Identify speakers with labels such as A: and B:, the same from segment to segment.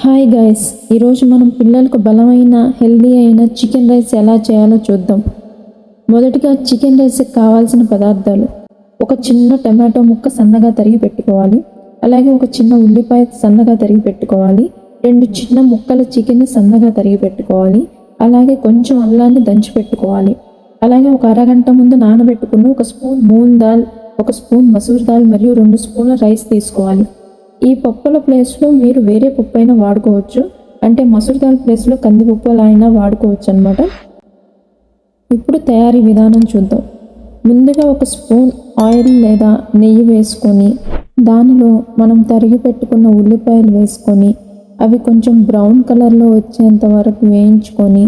A: Hi guys, ఈరోజు మనం పిల్లలకు బలమైన హెల్దీ అయిన చికెన్ రైస్ ఎలా చేయాలో చూద్దాం. మొదటిగా చికెన్ రైస్కి కావాల్సిన పదార్థాలు: ఒక చిన్న టమాటో ముక్క సన్నగా తరిగి పెట్టుకోవాలి. అలాగే ఒక చిన్న ఉల్లిపాయ సన్నగా తరిగి పెట్టుకోవాలి. 2 చిన్న ముక్కల చికెన్ సన్నగా తరిగి పెట్టుకోవాలి. అలాగే కొంచెం అల్లాన్ని దంచి పెట్టుకోవాలి. అలాగే ఒక అరగంట ముందు నానబెట్టుకున్న 1 స్పూన్ మూంగ్ దాల్, 1 స్పూన్ మసూర్ దాల్ మరియు 2 స్పూన్ల రైస్ తీసుకోవాలి. ఈ పప్పుల ప్లేస్లో మీరు వేరే పప్పు అయినా వాడుకోవచ్చు, అంటే మసూర్ దాల్ ప్లేస్లో కందిపప్పు అలా అయినా వాడుకోవచ్చు అన్నమాట. ఇప్పుడు తయారీ విధానం చూద్దాం. ముందుగా 1 స్పూన్ ఆయిల్ లేదా నెయ్యి వేసుకొని దానిలో మనం తరిగి పెట్టుకున్న ఉల్లిపాయలు వేసుకొని అవి కొంచెం బ్రౌన్ కలర్లో వచ్చేంత వరకు వేయించుకొని,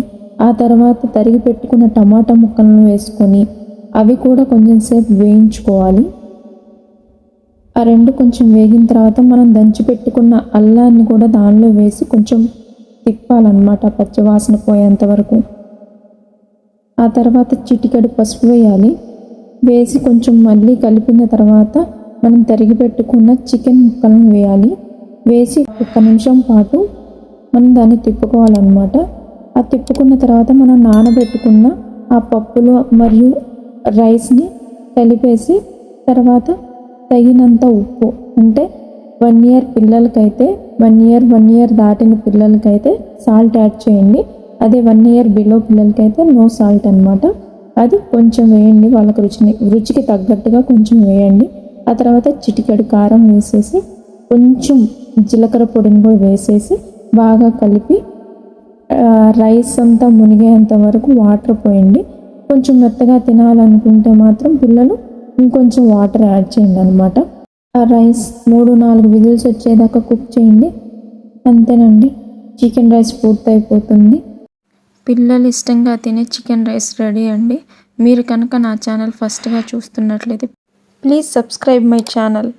A: ఆ తర్వాత తరిగి పెట్టుకున్న టమాటా ముక్కలను వేసుకొని అవి కూడా కొంచెం సేపు వేయించుకోవాలి. ఆ రెండు కొంచెం వేగిన తర్వాత మనం దంచి పెట్టుకున్న అల్లాన్ని కూడా దానిలో వేసి కొంచెం తిప్పాలన్నమాట, పచ్చివాసన పోయేంత వరకు. ఆ తర్వాత చిటికెడు పసుపు వేయాలి. వేసి కొంచెం మళ్ళీ కలిపిన తర్వాత మనం తరిగి పెట్టుకున్న చికెన్ ముక్కలను వేయాలి. వేసి 1 నిమిషం పాటు మనం దాన్ని తిప్పుకోవాలన్నమాట. ఆ తిప్పుకున్న తర్వాత మనం నానబెట్టుకున్న ఆ పప్పులు మరియు రైస్ని కలిపేసి తర్వాత తగినంత ఉప్పు, అంటే 1 ఇయర్ పిల్లలకైతే 1 ఇయర్ దాటిన పిల్లలకైతే సాల్ట్ యాడ్ చేయండి. అదే 1 ఇయర్ బిలో పిల్లలకైతే నో సాల్ట్ అన్నమాట. అది కొంచెం వేయండి, వాళ్ళకి రుచికి తగ్గట్టుగా కొంచెం వేయండి. ఆ తర్వాత చిటికెడు కారం వేసేసి కొంచెం జీలకర్ర పొడిని కూడా వేసేసి బాగా కలిపి రైస్ అంతా మునిగేంత వరకు వాటర్ పోయండి. కొంచెం మెత్తగా తినాలనుకుంటే మాత్రం పిల్లలు ఇంకొంచెం వాటర్ యాడ్ చేయండి అన్నమాట. ఆ రైస్ 3-4 విజిల్స్ వచ్చేదాకా కుక్ చేయండి. అంతేనండి, చికెన్ రైస్ పూర్తయిపోతుంది. పిల్లలు ఇష్టంగా తినే చికెన్ రైస్ రెడీ అండి. మీరు కనుక నా ఛానల్ ఫస్ట్గా చూస్తున్నట్లయితే ప్లీజ్ సబ్స్క్రైబ్ మై ఛానల్.